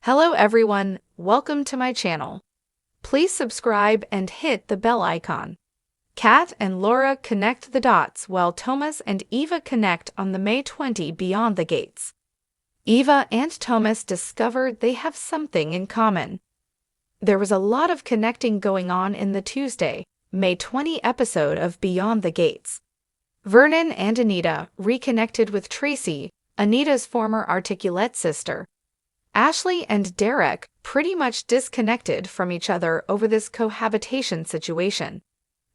Hello everyone, welcome to my channel. Please subscribe and hit the bell icon. Kat and Laura connect the dots while Tomas and Eva connect on the May 20 Beyond the Gates. Eva and Tomas discover they have something in common. There was a lot of connecting going on in the Tuesday, May 20 episode of Beyond the Gates. Vernon and Anita reconnected with Tracy, Anita's former Articulate sister. Ashley and Derek pretty much disconnected from each other over this cohabitation situation.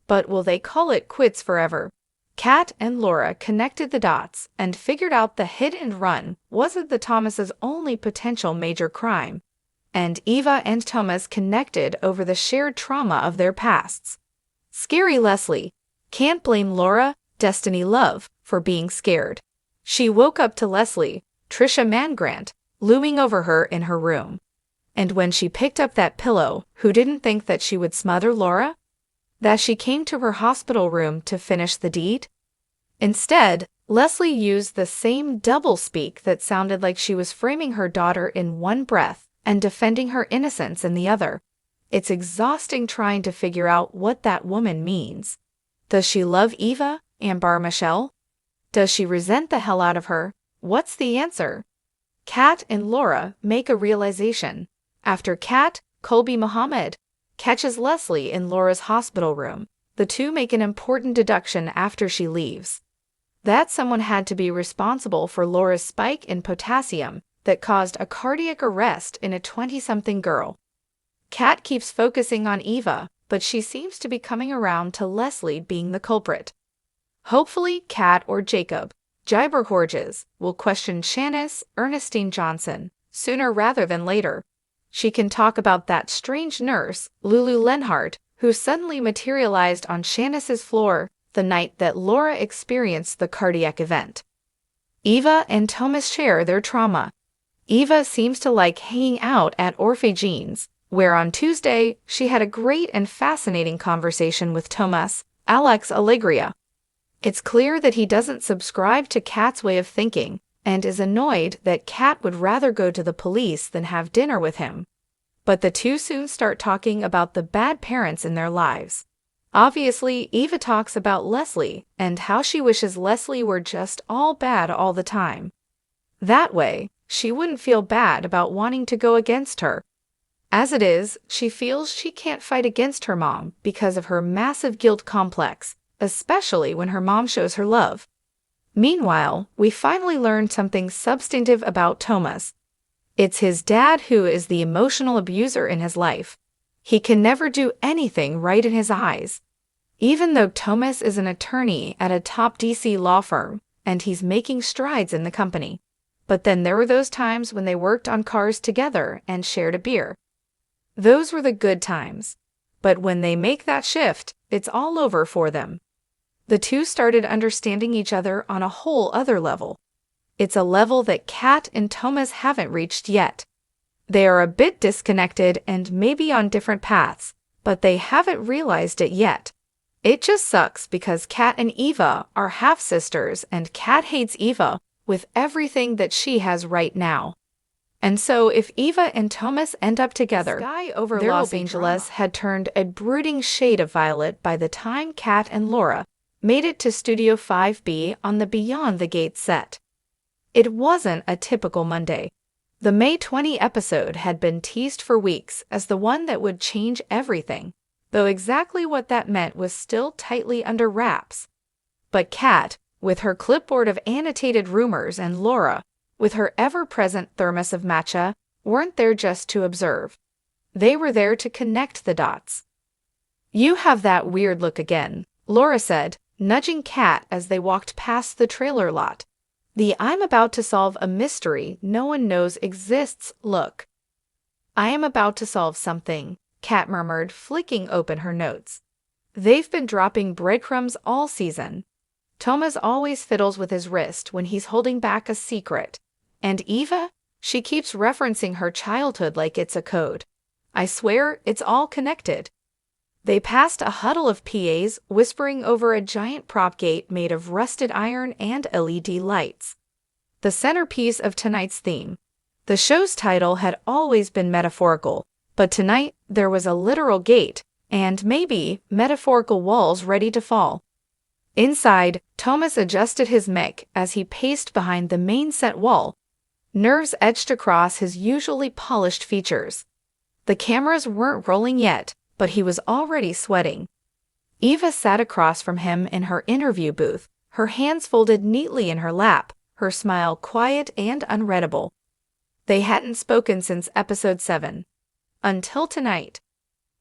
But will they call it quits forever? Kat and Laura connected the dots and figured out the hit and run wasn't the Thomas's only potential major crime. And Eva and Tomas connected over the shared trauma of their pasts. Scary Leslie can't blame Laura, Destiny Love, for being scared. She woke up to Leslie, Trisha Mangrant, looming over her in her room. And when she picked up that pillow, who didn't think that she would smother Laura? That she came to her hospital room to finish the deed? Instead, Leslie used the same doublespeak that sounded like she was framing her daughter in one breath and defending her innocence in the other. It's exhausting trying to figure out what that woman means. Does she love Eva, Ambar Michelle? Does she resent the hell out of her? What's the answer? Kat and Laura make a realization. After Kat, Colby Muhammad, catches Leslie in Laura's hospital room, the two make an important deduction after she leaves. That someone had to be responsible for Laura's spike in potassium that caused a cardiac arrest in a 20-something girl. Kat keeps focusing on Eva, but she seems to be coming around to Leslie being the culprit. Hopefully, Kat or Jacob Jiber Horges will question Shanice Ernestine Johnson sooner rather than later. She can talk about that strange nurse, Lulu Lenhart, who suddenly materialized on Shanice's floor the night that Laura experienced the cardiac event. Eva and Tomas share their trauma. Eva seems to like hanging out at Orphagene's, where on Tuesday she had a great and fascinating conversation with Tomas, Alex Alegria. It's clear that he doesn't subscribe to Kat's way of thinking and is annoyed that Kat would rather go to the police than have dinner with him. But the two soon start talking about the bad parents in their lives. Obviously, Eva talks about Leslie and how she wishes Leslie were just all bad all the time. That way, she wouldn't feel bad about wanting to go against her. As it is, she feels she can't fight against her mom because of her massive guilt complex, especially when her mom shows her love. Meanwhile, we finally learn something substantive about Tomas. It's his dad who is the emotional abuser in his life. He can never do anything right in his eyes. Even though Tomas is an attorney at a top DC law firm, and he's making strides in the company. But then there were those times when they worked on cars together and shared a beer. Those were the good times. But when they make that shift, it's all over for them. The two started understanding each other on a whole other level. It's a level that Kat and Tomas haven't reached yet. They are a bit disconnected and maybe on different paths, but they haven't realized it yet. It just sucks because Kat and Eva are half-sisters and Kat hates Eva with everything that she has right now. And so if Eva and Tomas end up together, the sky over Los Angeles had turned a brooding shade of violet by the time Kat and Laura made it to Studio 5B on the Beyond the Gates set. It wasn't a typical Monday. The May 20 episode had been teased for weeks as the one that would change everything, though exactly what that meant was still tightly under wraps. But Kat, with her clipboard of annotated rumors, and Laura, with her ever-present thermos of matcha, weren't there just to observe. They were there to connect the dots. "You have that weird look again," Laura said, nudging Kat as they walked past the trailer lot. The "I'm about to solve a mystery no one knows exists" look. "I am about to solve something," Kat murmured, flicking open her notes. They've been dropping breadcrumbs all season. Tomas always fiddles with his wrist when he's holding back a secret. And Eva? She keeps referencing her childhood like it's a code. I swear, it's all connected. They passed a huddle of PAs whispering over a giant prop gate made of rusted iron and LED lights. The centerpiece of tonight's theme. The show's title had always been metaphorical, but tonight there was a literal gate, and maybe metaphorical walls ready to fall. Inside, Tomas adjusted his mic as he paced behind the main set wall, nerves etched across his usually polished features. The cameras weren't rolling yet, but he was already sweating. Eva sat across from him in her interview booth, her hands folded neatly in her lap, her smile quiet and unreadable. They hadn't spoken since episode 7. Until tonight.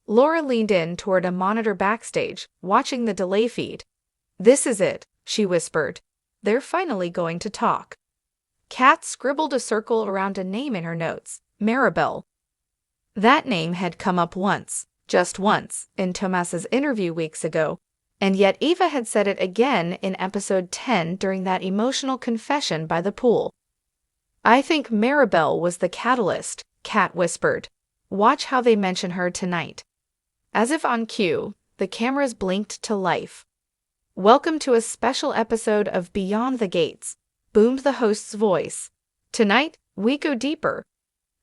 Laura leaned in toward a monitor backstage, watching the delay feed. "This is it," she whispered. "They're finally going to talk." Kat scribbled a circle around a name in her notes, Maribel. That name had come up once, just once, in Tomas's interview weeks ago, and yet Eva had said it again in episode 10 during that emotional confession by the pool. "I think Maribel was the catalyst," Kat whispered. "Watch how they mention her tonight." As if on cue, the cameras blinked to life. "Welcome to a special episode of Beyond the Gates," boomed the host's voice. "Tonight, we go deeper."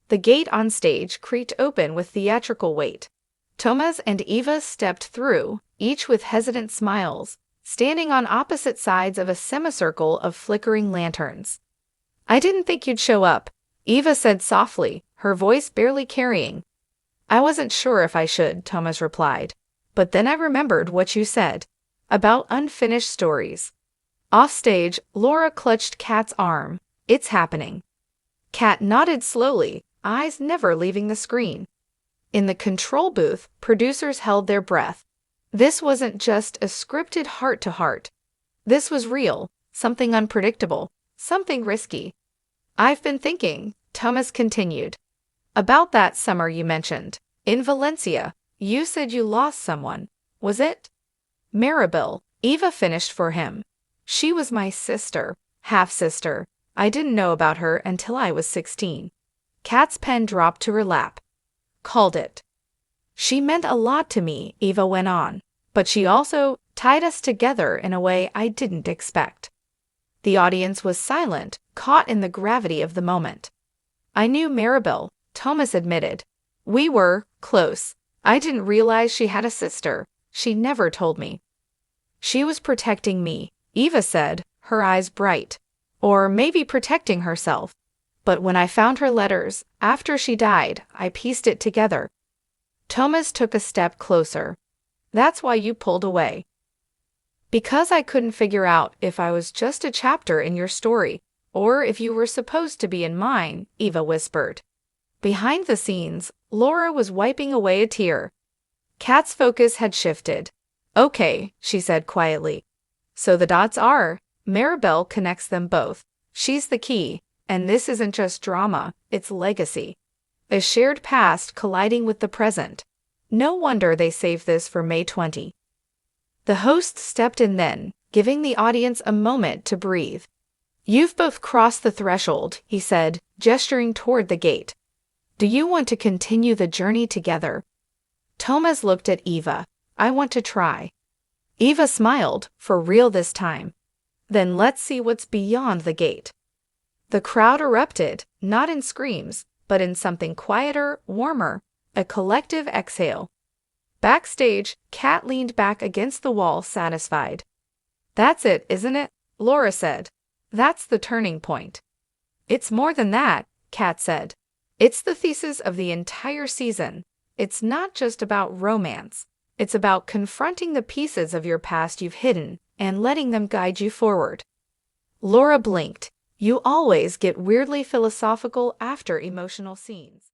The gate on stage creaked open with theatrical weight. Tomas and Eva stepped through, each with hesitant smiles, standing on opposite sides of a semicircle of flickering lanterns. "I didn't think you'd show up," Eva said softly, her voice barely carrying. "I wasn't sure if I should," Tomas replied. "But then I remembered what you said about unfinished stories." Offstage, Laura clutched Kat's arm. "It's happening." Kat nodded slowly, eyes never leaving the screen. In the control booth, producers held their breath. This wasn't just a scripted heart-to-heart. This was real, something unpredictable, something risky. "I've been thinking," Tomas continued, "about that summer you mentioned. In Valencia, you said you lost someone. Was it?" "Maribel," Eva finished for him. "She was my sister, half-sister. I didn't know about her until I was 16. Kat's pen dropped to her lap. "Called it." "She meant a lot to me," Eva went on, "but she also tied us together in a way I didn't expect." The audience was silent, caught in the gravity of the moment. "I knew Maribel," Tomas admitted. "We were close. I didn't realize she had a sister. She never told me." "She was protecting me," Eva said, her eyes bright. "Or maybe protecting herself. But when I found her letters, after she died, I pieced it together." Tomas took a step closer. "That's why you pulled away." "Because I couldn't figure out if I was just a chapter in your story, or if you were supposed to be in mine," Eva whispered. Behind the scenes, Laura was wiping away a tear. Kat's focus had shifted. "Okay," she said quietly. "So the dots are, Maribel connects them both. She's the key, and this isn't just drama, it's legacy. A shared past colliding with the present. No wonder they saved this for May 20. The host stepped in then, giving the audience a moment to breathe. "You've both crossed the threshold," he said, gesturing toward the gate. "Do you want to continue the journey together?" Tomas looked at Eva. "I want to try." Eva smiled, for real this time. "Then let's see what's beyond the gate." The crowd erupted, not in screams, but in something quieter, warmer, a collective exhale. Backstage, Kat leaned back against the wall, satisfied. "That's it, isn't it?" Laura said. "That's the turning point." "It's more than that," Kat said. "It's the thesis of the entire season. It's not just about romance. It's about confronting the pieces of your past you've hidden and letting them guide you forward." Laura blinked. "You always get weirdly philosophical after emotional scenes."